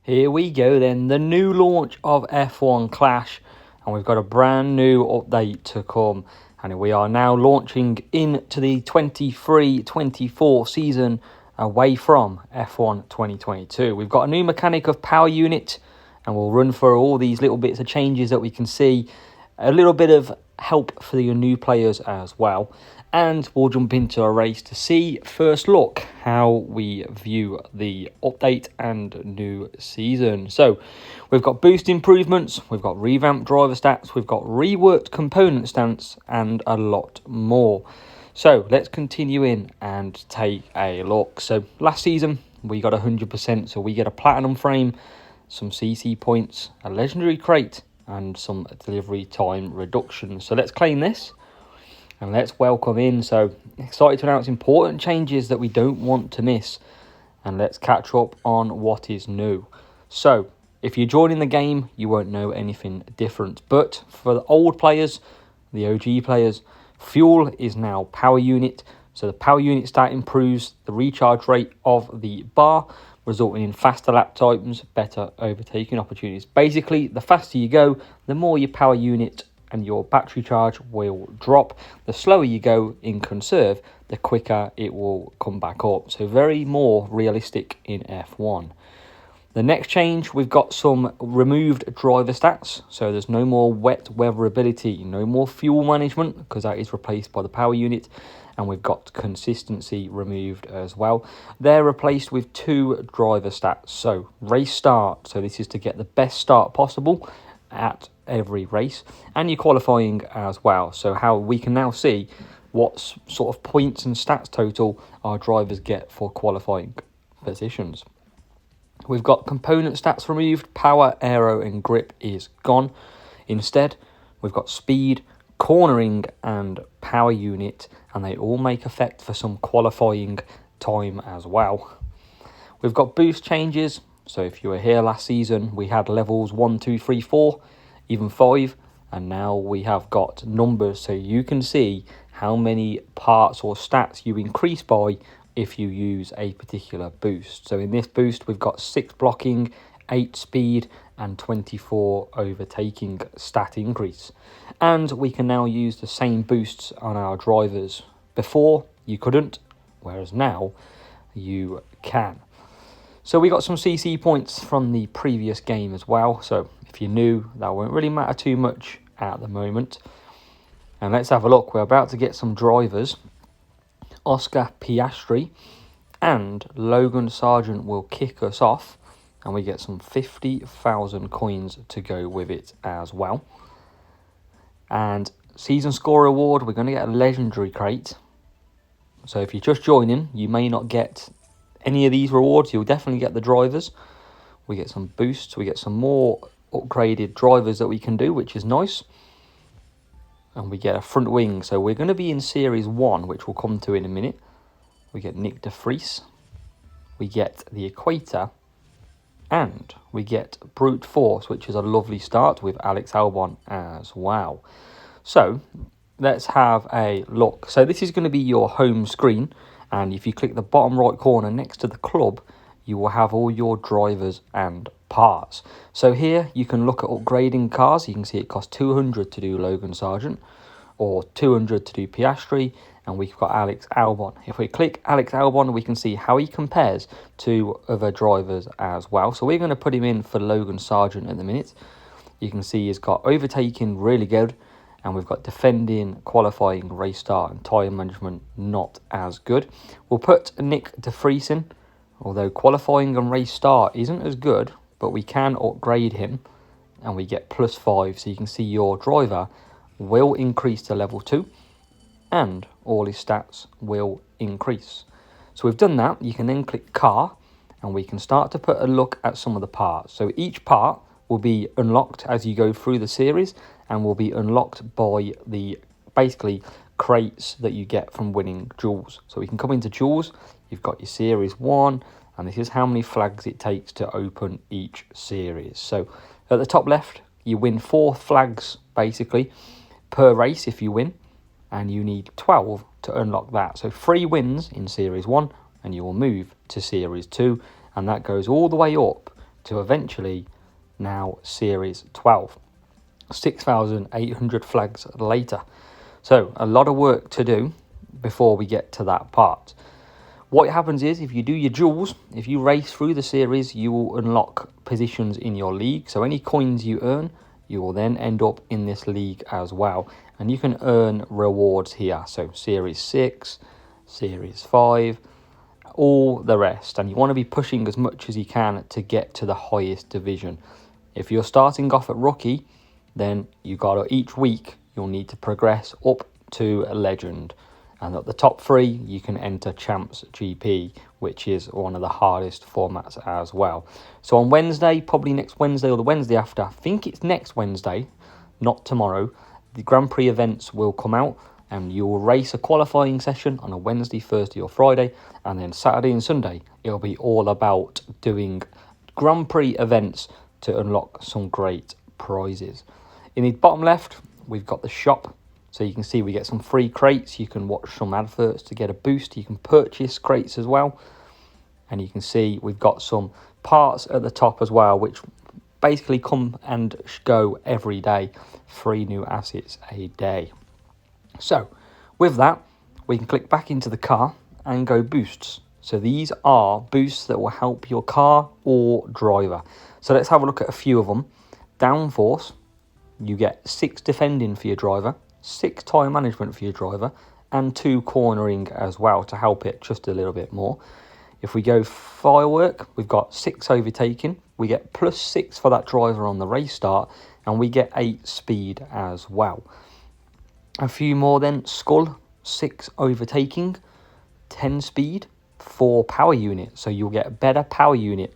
Here we go then, the new launch of F1 Clash, and we've got a brand new update to come, and we are now launching into the 23-24 season away from F1 2022. We've got a new mechanic of power unit, and we'll run through all these little bits of changes that we can see, a little bit of help for your new players as well. And we'll jump into a race to see first look how we view the update and new season. So we've got boost improvements, we've got revamped driver stats, we've got reworked component stance, and a lot more. So let's continue in and take a look. So last season we got 100%, so we get a platinum frame, some CC points, a legendary crate, and some delivery time reduction. So let's claim this. And let's welcome in. So excited to announce important changes that we don't want to miss. And let's catch up on what is new. So if you're joining the game, you won't know anything different. But for the old players, the OG players, fuel is now power unit. So the power unit stat improves the recharge rate of the bar, resulting in faster lap times, better overtaking opportunities. Basically, the faster you go, the more your power unit and your battery charge will drop. The slower you go in conserve, the quicker it will come back up. So very more realistic in F1. The next change, we've got some removed driver stats. So there's no more wet weather ability, no more fuel management, because that is replaced by the power unit. And we've got consistency removed as well. They're replaced with 2 driver stats. So race start, so this is to get the best start possible at every race, and your qualifying as well. So how we can now see what sort of points and stats total our drivers get for qualifying positions. We've got component stats removed, power, aero and grip is gone. Instead, we've got speed, cornering and power unit, and they all make effect for some qualifying time as well. We've got boost changes. So if you were here last season, we had levels 1, 2, 3, 4, even 5, and now we have got numbers so you can see how many parts or stats you increase by if you use a particular boost. So in this boost, we've got 6 blocking, 8 speed, and 24 overtaking stat increase. And we can now use the same boosts on our drivers. Before, you couldn't, whereas now you can. So we got some CC points from the previous game as well. So if you're new, that won't really matter too much at the moment. And let's have a look. We're about to get some drivers. Oscar Piastri and Logan Sargent will kick us off. And we get some 50,000 coins to go with it as well. And season score reward, we're going to get a legendary crate. So if you're just joining, you may not get any of these rewards. You'll definitely get the drivers. We get some boosts, we get some more upgraded drivers that we can do, which is nice. And we get a front wing, so we're going to be in series 1, which we'll come to in a minute. We get Nick de Vries, we get the Equator, and we get Brute Force, which is a lovely start with Alex Albon as well. So let's have a look. So this is going to be your home screen. And if you click the bottom right corner next to the club, you will have all your drivers and parts. So here you can look at upgrading cars. You can see it costs 200 to do Logan Sargent or 200 to do Piastri. And we've got Alex Albon. If we click Alex Albon, we can see how he compares to other drivers as well. So we're going to put him in for Logan Sargent at the minute. You can see he's got overtaking really good. And we've got defending, qualifying, race start and tyre management not as good. We'll put Nick de Vries in, although qualifying and race start isn't as good, but we can upgrade him and we get +5. So you can see your driver will increase to level 2 and all his stats will increase. So we've done that. You can then click car and we can start to put a look at some of the parts. So each part will be unlocked as you go through the series and will be unlocked by the basically crates that you get from winning duels. So we can come into duels, you've got your series 1, and this is how many flags it takes to open each series. So at the top left, you win 4 flags basically per race if you win, and you need 12 to unlock that. So 3 wins in series 1 and you will move to series 2, and that goes all the way up to eventually now Series 12. 6,800 flags later. So a lot of work to do before we get to that part. What happens is, if you do your duels, if you race through the series, you will unlock positions in your league. So any coins you earn, you will then end up in this league as well. And you can earn rewards here. So Series 6, Series 5, all the rest. And you want to be pushing as much as you can to get to the highest division. If you're starting off at rookie, then you got to, each week, you'll need to progress up to a legend. And at the top 3, you can enter Champs GP, which is one of the hardest formats as well. So on Wednesday, probably next Wednesday or the Wednesday after, I think it's next Wednesday, not tomorrow, the Grand Prix events will come out, and you will race a qualifying session on a Wednesday, Thursday or Friday, and then Saturday and Sunday, it'll be all about doing Grand Prix events to unlock some great prizes. In the bottom left, we've got the shop. So you can see we get some free crates. You can watch some adverts to get a boost. You can purchase crates as well. And you can see we've got some parts at the top as well, which basically come and go every day. 3 new assets a day. So with that, we can click back into the car and go boosts. So these are boosts that will help your car or driver. So let's have a look at a few of them. Downforce, you get 6 defending for your driver, 6 tyre management for your driver, and 2 cornering as well to help it just a little bit more. If we go firework, we've got 6 overtaking. We get +6 for that driver on the race start, and we get 8 speed as well. A few more then. Skull, 6 overtaking, 10 speed, 4 power unit. So you'll get a better power unit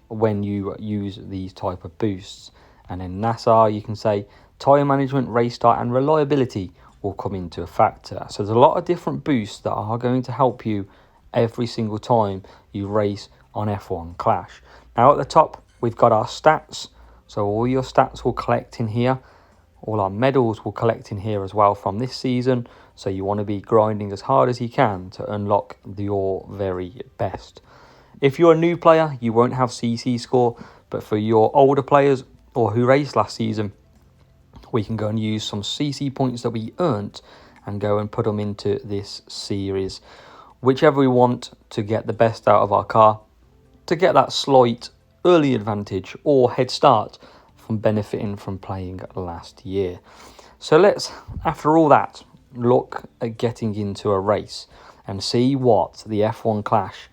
when you use these type of boosts. And then NASA, you can say tyre management, race start, and reliability will come into a factor. So there's a lot of different boosts that are going to help you every single time you race on F1 Clash. Now at the top, we've got our stats. So all your stats will collect in here. All our medals will collect in here as well from this season. So you want to be grinding as hard as you can to unlock your very best. If you're a new player, you won't have CC score. But for your older players or who raced last season, we can go and use some CC points that we earned and go and put them into this series. Whichever we want to get the best out of our car, to get that slight early advantage or head start from benefiting from playing last year. So let's, after all that, look at getting into a race and see what the F1 Clash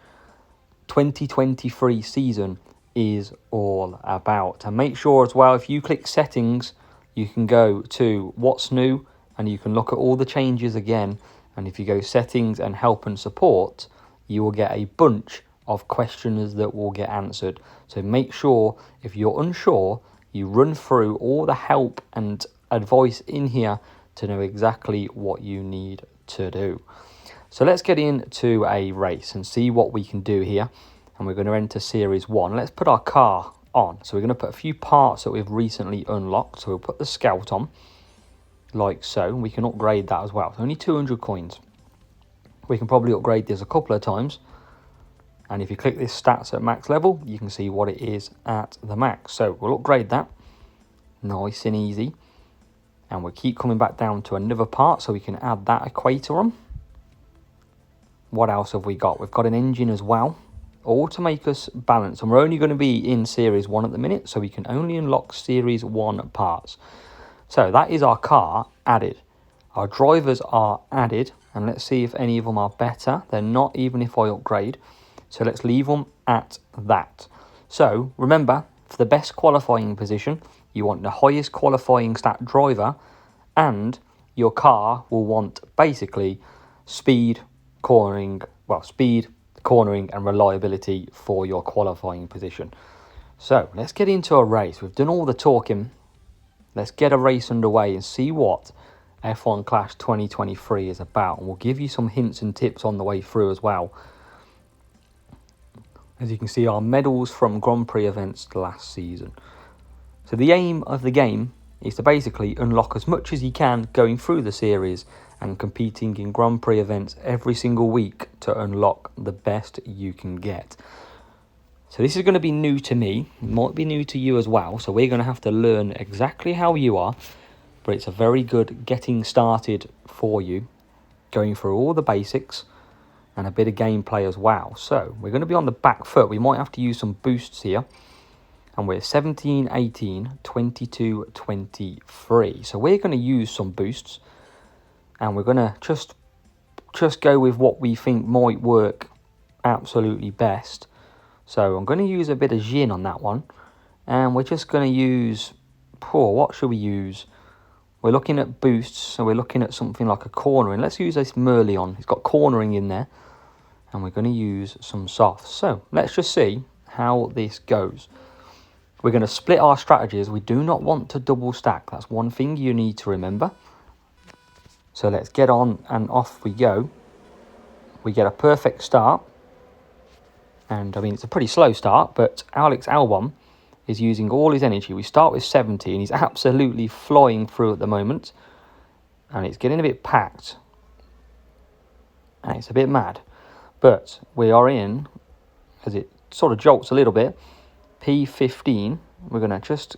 2023 season is all about. And make sure as well, if you click settings, you can go to what's new and you can look at all the changes again. And if you go settings and help and support, you will get a bunch of questions that will get answered. So make sure, if you're unsure, you run through all the help and advice in here to know exactly what you need to do. So let's get into a race and see what we can do here. And we're going to enter Series 1. Let's put our car on. So we're going to put a few parts that we've recently unlocked. So we'll put the Scout on, like so. We can upgrade that as well. It's only 200 coins. We can probably upgrade this a couple of times. And if you click this stats at max level, you can see what it is at the max. So we'll upgrade that. Nice and easy. And we'll keep coming back down to another part so we can add that equator on. What else have we got? We've got an engine as well, all to make us balance. And we're only going to be in Series 1 at the minute, so we can only unlock Series 1 parts. So that is our car added. Our drivers are added, and let's see if any of them are better. They're not, even if I upgrade. So let's leave them at that. So remember, for the best qualifying position, you want the highest qualifying stat driver, and your car will want basically speed, cornering, and reliability for your qualifying position. So let's get into a race. We've done all the talking. Let's get a race underway and see what F1 Clash 2023 is about. And we'll give you some hints and tips on the way through as well. As you can see, our medals from Grand Prix events last season. So the aim of the game is to basically unlock as much as you can going through the series and competing in Grand Prix events every single week to unlock the best you can get. So this is going to be new to me. It might be new to you as well. So we're going to have to learn exactly how you are. But it's a very good getting started for you. Going through all the basics and a bit of gameplay as well. So we're going to be on the back foot. We might have to use some boosts here. And we're 17, 18, 22, 23. So we're going to use some boosts. And we're going to just go with what we think might work absolutely best. So I'm going to use a bit of Jhin on that one. And we're just going to use... what should we use? We're looking at boosts, so we're looking at something like a cornering. Let's use this Merlion. It's got cornering in there. And we're going to use some softs. So let's just see how this goes. We're going to split our strategies. We do not want to double stack. That's one thing you need to remember. So let's get on and off we go. We get a perfect start. And I mean, it's a pretty slow start, but Alex Albon is using all his energy. We start with 70 and he's absolutely flying through at the moment. And it's getting a bit packed. And it's a bit mad. But we are in, as it sort of jolts a little bit, P15. We're going to just,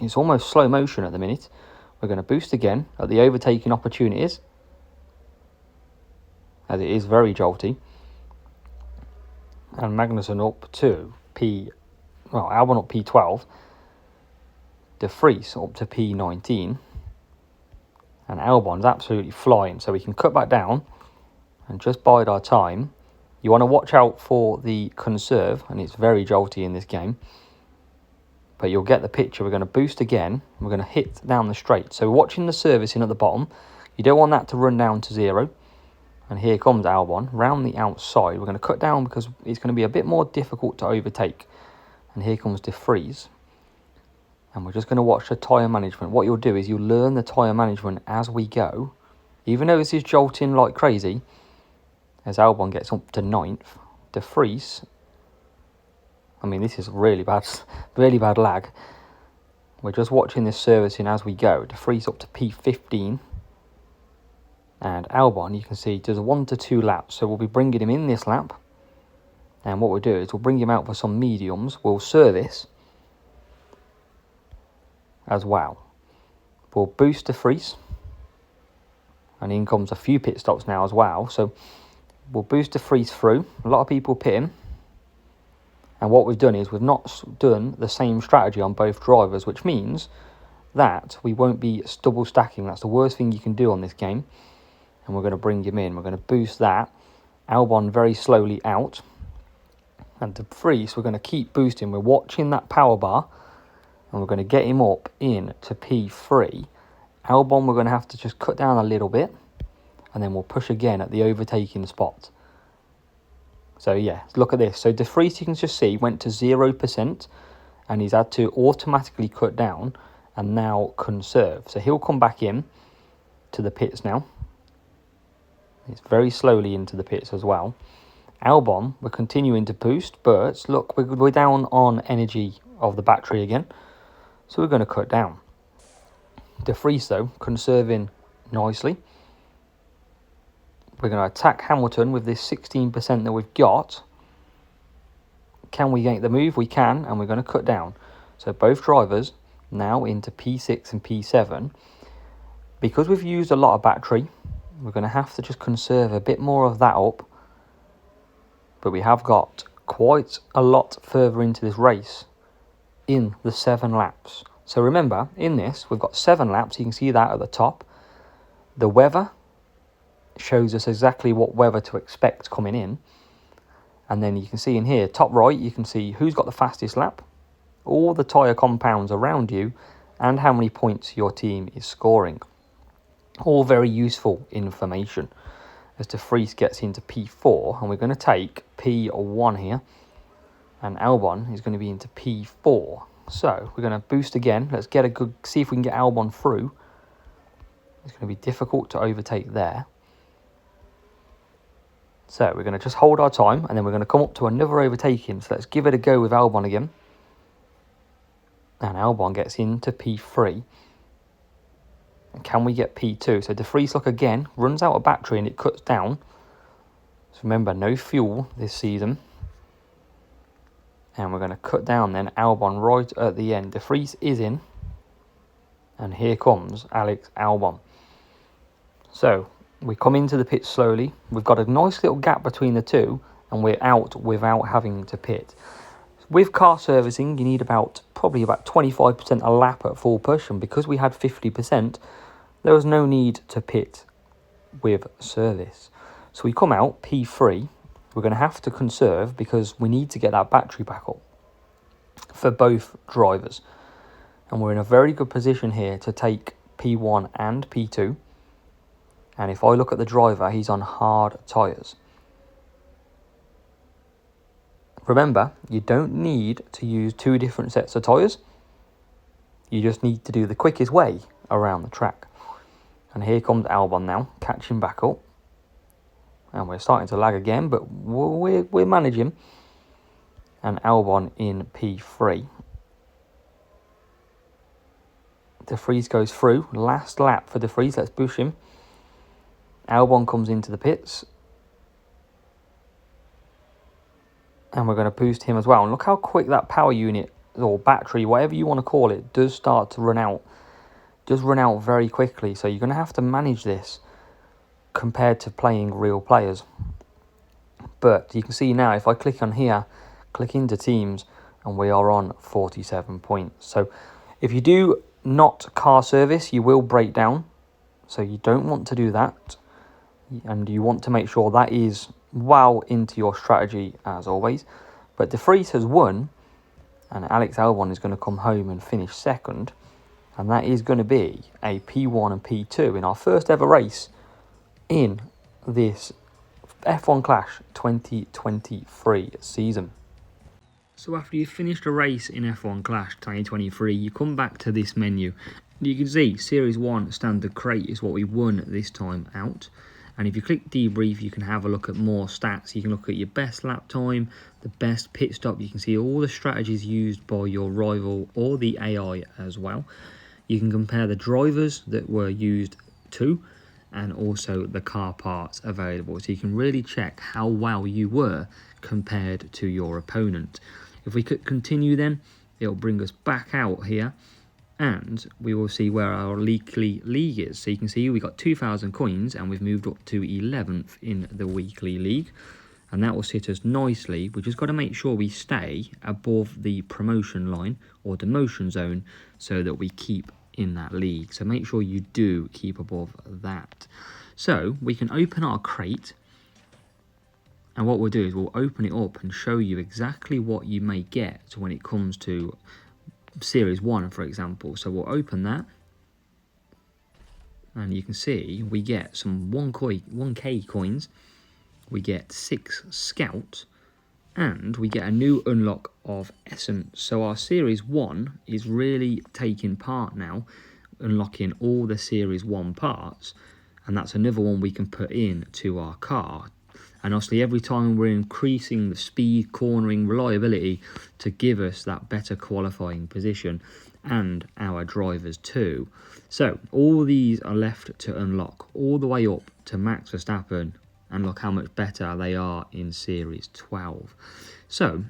it's almost slow motion at the minute. We're going to boost again at the overtaking opportunities. As it is very jolty. And Magnussen up to Albon up P12. De Vries up to P19. And Albon's absolutely flying. So we can cut back down and just bide our time. You want to watch out for the conserve, and it's very jolty in this game. But you'll get the picture. We're going to boost again. We're going to hit down the straight. So we're watching the servicing at the bottom. You don't want that to run down to 0. And here comes Albon, round the outside. We're going to cut down because it's going to be a bit more difficult to overtake. And here comes De Vries. And we're just going to watch the tyre management. What you'll do is you'll learn the tyre management as we go. Even though this is jolting like crazy, as Albon gets up to 9th, De Vries, I mean, this is really bad lag. We're just watching this servicing as we go. De Vries up to P15. And Albon, you can see, does 1 to 2 laps. So we'll be bringing him in this lap. And what we'll do is we'll bring him out for some mediums. We'll service as well. We'll boost De Vries. And in comes a few pit stops now as well. So we'll boost De Vries through. A lot of people pit him. And what we've done is we've not done the same strategy on both drivers, which means that we won't be double stacking. That's the worst thing you can do on this game. And we're going to bring him in. We're going to boost that. Albon very slowly out. And De Vries, we're going to keep boosting. We're watching that power bar. And we're going to get him up in to P3. Albon, we're going to have to just cut down a little bit. And then we'll push again at the overtaking spot. So yeah, look at this. So De Vries, you can just see, went to 0%. And he's had to automatically cut down and now conserve. So he'll come back in to the pits now. It's very slowly into the pits as well. Albon, we're continuing to boost, but look, we're down on energy of the battery again. So we're going to cut down. De Vries, though, conserving nicely. We're going to attack Hamilton with this 16% that we've got. Can we make the move? We can, and we're going to cut down. So both drivers now into P6 and P7. Because we've used a lot of battery, we're going to have to just conserve a bit more of that up. But we have got quite a lot further into this race in the 7 laps. So remember, in this, we've got 7 laps. You can see that at the top. The weather shows us exactly what weather to expect coming in. And then you can see in here, top right, you can see who's got the fastest lap, all the tyre compounds around you, and how many points your team is scoring. All very useful information. As De Vries gets into P4, and we're going to take P1 here, and Albon is going to be into P4. So we're going to boost again. Let's get a good, see if we can get Albon through. It's going to be difficult to overtake there. So we're going to just hold our time, and then we're going to come up to another overtaking. So let's give it a go with Albon again. And Albon gets into P3. And can we get P2? So De Vries, look again, runs out of battery and it cuts down. So remember, no fuel this season. And we're going to cut down then Albon right at the end. De Vries is in. And here comes Alex Albon. So we come into the pit slowly. We've got a nice little gap between the two. And we're out without having to pit. With car servicing, you need probably about 25% a lap at full push. And because we had 50%, there was no need to pit with service. So we come out P3. We're going to have to conserve because we need to get that battery back up for both drivers. And we're in a very good position here to take P1 and P2. And if I look at the driver, he's on hard tyres. Remember, you don't need to use 2 different sets of tyres. You just need to do the quickest way around the track. And here comes Albon now, catching back up. And we're starting to lag again, but we're managing. And Albon in P3. De Vries goes through. Last lap for De Vries. Let's push him. Albon comes into the pits. And we're going to boost him as well. And look how quick that power unit or battery, whatever you want to call it, does start to run out. Does run out very quickly. So you're going to have to manage this compared to playing real players. But you can see now, if I click on here, click into teams, and we are on 47 points. So if you do not car service, you will break down. So you don't want to do that. And you want to make sure that is well into your strategy as always. But De Vries has won, and Alex Albon is going to come home and finish second. And that is going to be a P1 and P2 in our first ever race in this F1 Clash 2023 season. So after you've finished a race in F1 Clash 2023, you come back to this menu. You can see Series 1 Standard Crate is what we won this time out. And if you click debrief, you can have a look at more stats. You can look at your best lap time, the best pit stop. You can see all the strategies used by your rival or the AI as well. You can compare the drivers that were used too, and also the car parts available. So you can really check how well you were compared to your opponent. If we could continue then, it'll bring us back out here. And we will see where our weekly league is. So you can see we got 2,000 coins and we've moved up to 11th in the weekly league. And that will sit us nicely. We just got to make sure we stay above the promotion line or demotion zone so that we keep in that league. So make sure you do keep above that. So we can open our crate. And what we'll do is we'll open it up and show you exactly what you may get when it comes to Series 1, for example. So we'll open that, and you can see we get some 1k coins, we get 6 scouts, and we get a new unlock of Essence. So our Series 1 is really taking part now, unlocking all the Series 1 parts, and that's another one we can put in to our car. And obviously every time we're increasing the speed, cornering, reliability to give us that better qualifying position, and our drivers too. So all these are left to unlock all the way up to Max Verstappen, and look how much better they are in Series 12. So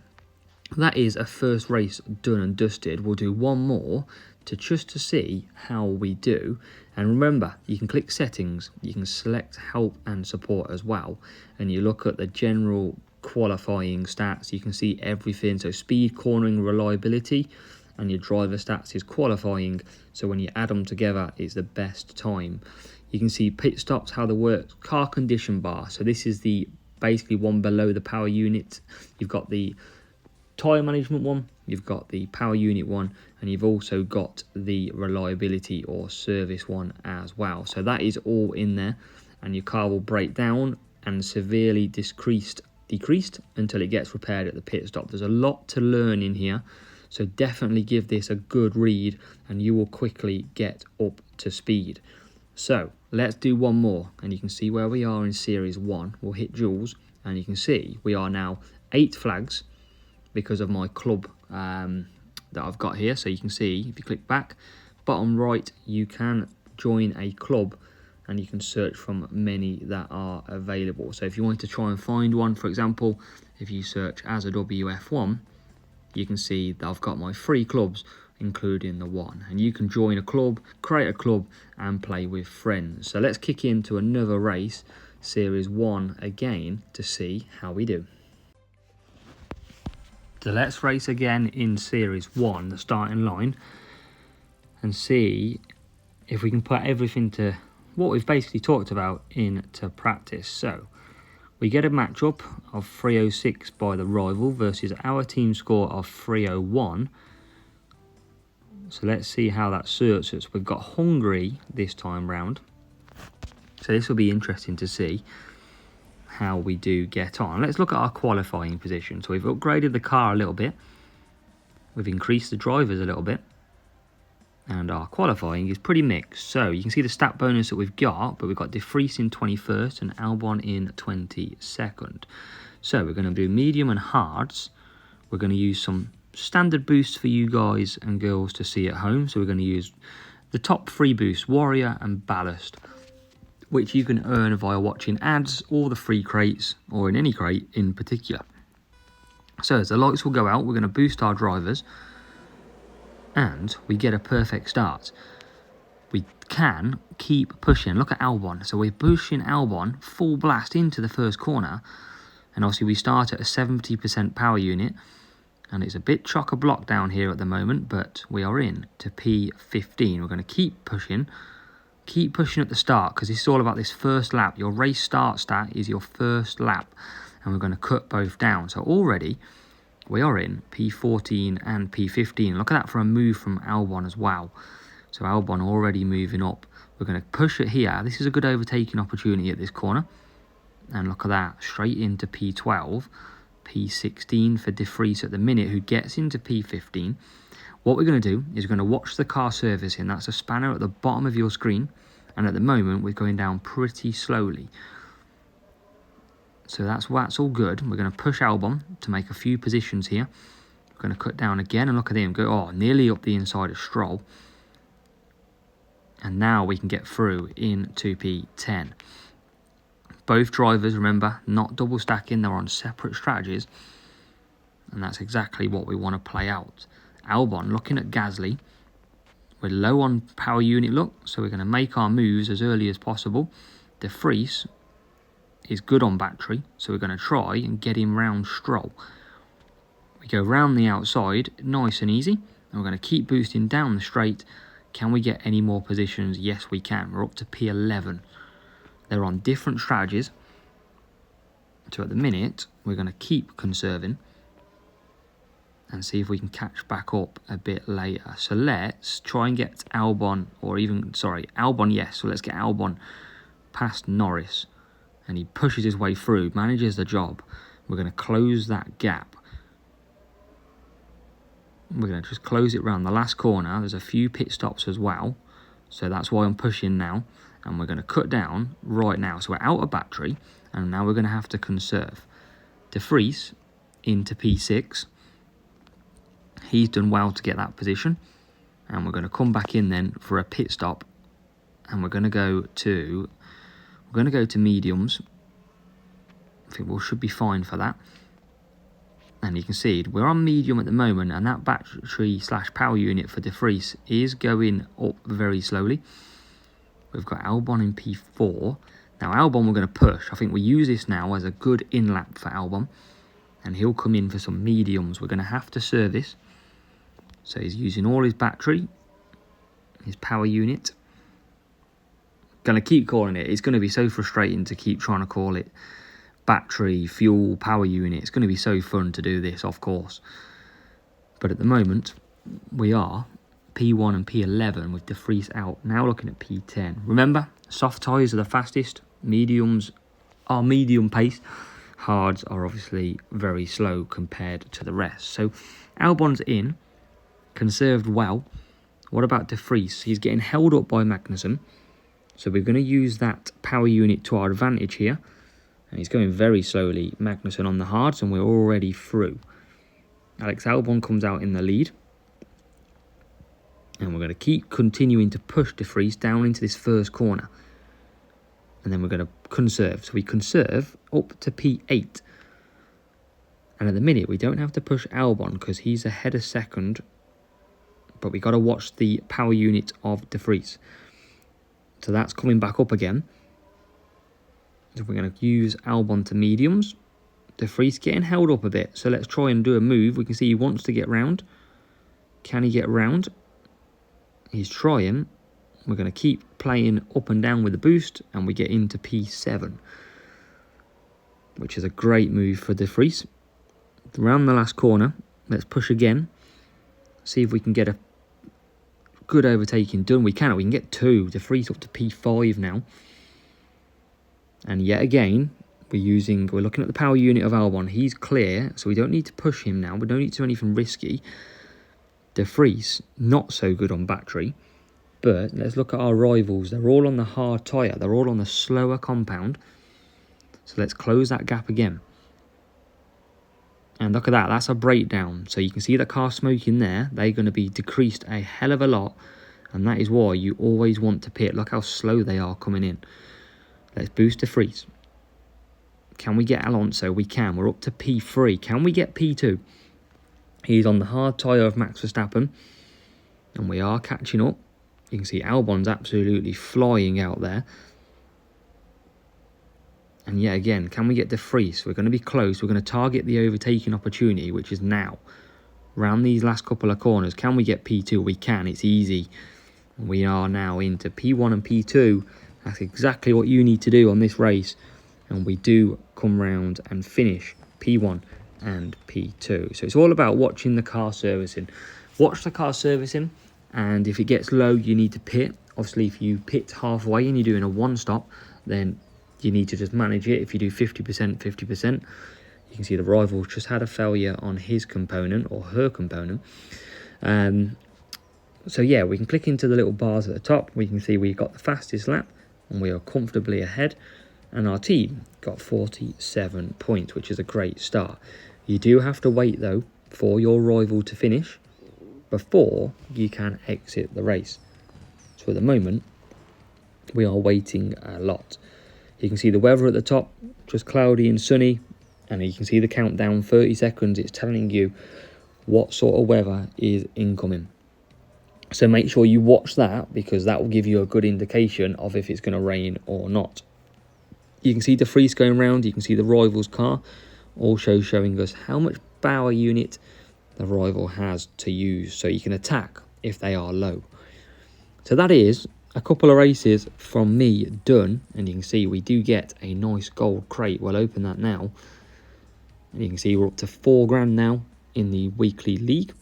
that is a first race done and dusted. We'll do one more to see how we do. And remember, you can click settings, you can select help and support as well, and you look at the general qualifying stats. You can see everything. So speed, cornering, reliability, and your driver stats is qualifying. So when you add them together, it's the best time. You can see pit stops, how they work, car condition bar. So this is the basically one below the power unit. You've got the tyre management one, you've got the power unit one, and you've also got the reliability or service one as well. So that is all in there, and your car will break down and severely decreased until it gets repaired at the pit stop. There's a lot to learn in here, so definitely give this a good read and you will quickly get up to speed. So let's do one more, and you can see where we are in Series 1. We'll hit Jules, and you can see we are now 8 flags because of my club that I've got here. So you can see, if you click back, bottom right, you can join a club, and you can search from many that are available. So if you want to try and find one, for example, if you search as a WF1, you can see that I've got my 3 clubs, including the 1. And you can join a club, create a club, and play with friends. So let's kick into another race, Series 1 again, to see how we do. So let's race again in Series 1, the starting line, and see if we can put everything to what we've basically talked about into practice. So we get a matchup of 306 by the rival versus our team score of 301. So let's see how that suits us. We've got Hungary this time round. So this will be interesting to see how we do get on. Let's look at our qualifying position. So we've upgraded the car a little bit. We've increased the drivers a little bit. And our qualifying is pretty mixed. So you can see the stat bonus that we've got, but we've got De Vries in 21st and Albon in 22nd. So we're going to do medium and hards. We're going to use some standard boosts for you guys and girls to see at home. So we're going to use the top 3 boosts, Warrior and Ballast, which you can earn via watching ads or the free crates, or in any crate in particular. So as the lights will go out, we're going to boost our drivers, and we get a perfect start. We can keep pushing. Look at Albon. So we're pushing Albon full blast into the first corner, and obviously we start at a 70% power unit, and it's a bit chock-a-block down here at the moment, but we are in to P15. We're going to keep pushing at the start, because this is all about this first lap. Your race start stat is your first lap, and we're going to cut both down. So already we are in P14 and P15. Look at that for a move from Albon as well. So Albon already moving up. We're going to push it here. This is a good overtaking opportunity at this corner. And look at that, straight into P12, P16 for De Vries at the minute, who gets into P15. What we're going to do is we're going to watch the car servicing. That's a spanner at the bottom of your screen. And at the moment, we're going down pretty slowly. So that's all good. We're going to push Albon to make a few positions here. We're going to cut down again, and look at him go, nearly up the inside of Stroll. And now we can get through into P10. Both drivers, remember, not double stacking. They're on separate strategies. And that's exactly what we want to play out. Albon looking at Gasly. We're low on power unit look, so we're going to make our moves as early as possible. De Vries is good on battery, so we're going to try and get him round Stroll. We go round the outside, nice and easy, and we're going to keep boosting down the straight. Can we get any more positions? Yes, we can. We're up to P11. They're on different strategies, so at the minute, we're going to keep conserving and see if we can catch back up a bit later. So let's try and get Albon, Albon, yes. So let's get Albon past Norris. And he pushes his way through, manages the job. We're going to close that gap. We're going to just close it around the last corner. There's a few pit stops as well. So that's why I'm pushing now. And we're going to cut down right now. So we're out of battery. And now we're going to have to conserve. De Vries into P6. He's done well to get that position. And we're going to come back in then for a pit stop. And we're going to go to mediums. I think we should be fine for that. And you can see we're on medium at the moment, and that battery/power unit for De Vries is going up very slowly. We've got Albon in P4. Now Albon we're going to push. I think we use this now as a good in-lap for Albon. And he'll come in for some mediums. We're going to have to service. So he's using all his battery, his power unit. Going to keep calling it. It's going to be so frustrating to keep trying to call it battery, fuel, power unit. It's going to be so fun to do this, of course. But at the moment, we are P1 and P11 with De Vries out. Now looking at P10. Remember, soft tyres are the fastest. Mediums are medium pace. Hards are obviously very slow compared to the rest. So Albon's in, conserved well. What about De Vries? He's getting held up by Magnussen. So we're going to use that power unit to our advantage here. And he's going very slowly, Magnussen on the hards, and we're already through. Alex Albon comes out in the lead. And we're going to keep continuing to push De Vries down into this first corner. And then we're going to conserve. So we conserve up to P8. And at the minute, we don't have to push Albon because he's ahead of second. But we got to watch the power unit of De Vries. So that's coming back up again. So we're going to use Albon to mediums. De Vries getting held up a bit. So let's try and do a move. We can see he wants to get round. Can he get round? He's trying. We're going to keep playing up and down with the boost. And we get into P7. Which is a great move for De Vries. Around the last corner. Let's push again. See if we can get a good overtaking done. We can get 2. De Vries up to P5 now. And yet again, we're looking at the power unit of Albon. He's clear, so we don't need to push him now. We don't need to do anything risky. De Vries, not so good on battery. But let's look at our rivals. They're all on the hard tyre. They're all on the slower compound. So let's close that gap again. And look at that. That's a breakdown. So you can see the car smoking there. They're going to be decreased a hell of a lot. And that is why you always want to pit. Look how slow they are coming in. Let's boost De Vries. Can we get Alonso? We can. We're up to P3. Can we get P2? He's on the hard tyre of Max Verstappen. And we are catching up. You can see Albon's absolutely flying out there. And yet again, can we get De Vries? We're going to be close. We're going to target the overtaking opportunity, which is now. Around these last couple of corners, can we get P2? We can. It's easy. We are now into P1 and P2. That's exactly what you need to do on this race. And we do come round and finish P1 and P2. So it's all about watching the car servicing. Watch the car servicing. And if it gets low, you need to pit. Obviously, if you pit halfway and you're doing a one-stop, then you need to just manage it. If you do 50%, 50%. You can see the rival just had a failure on his component or her component. So yeah, we can click into the little bars at the top. We can see we got the fastest lap and we are comfortably ahead. And our team got 47 points, which is a great start. You do have to wait though for your rival to finish before you can exit the race. So at the moment, we are waiting a lot. You can see the weather at the top, just cloudy and sunny. And you can see the countdown, 30 seconds. It's telling you what sort of weather is incoming. So make sure you watch that because that will give you a good indication of if it's going to rain or not. You can see De Vries going round. You can see the rival's car also showing us how much power unit the rival has to use. So you can attack if they are low. So that is a couple of races from me done. And you can see we do get a nice gold crate. We'll open that now. And you can see we're up to £4,000 now in the weekly league.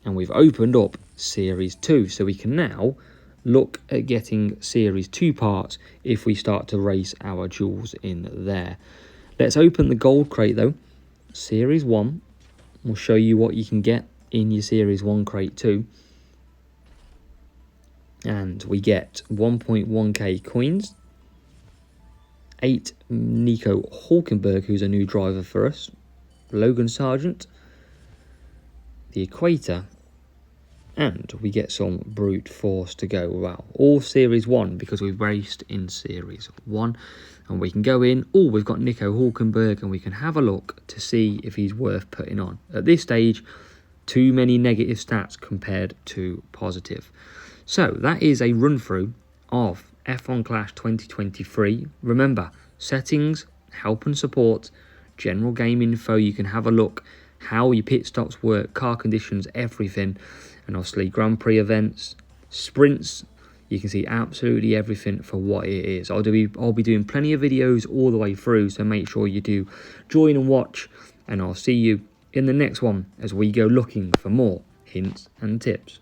And we've opened up Series 2. So we can now look at getting Series 2 parts if we start to race our duels in there. Let's open the gold crate though. Series 1 will show you what you can get in your Series 1 crate too. And we get 1.1k coins. 8 Nico Hulkenberg, who's a new driver for us. Logan Sargent. The Equator. And we get some brute force to go. Wow. All Series 1 because we've raced in Series 1. And we can go in. Oh, we've got Nico Hulkenberg and we can have a look to see if he's worth putting on. At this stage, too many negative stats compared to positive. So that is a run through of F1 Clash 2023. Remember, settings, help and support, general game info. You can have a look how your pit stops work, car conditions, everything. And obviously Grand Prix events, sprints. You can see absolutely everything for what it is. I'll be doing plenty of videos all the way through. So make sure you do join and watch. And I'll see you in the next one as we go looking for more hints and tips.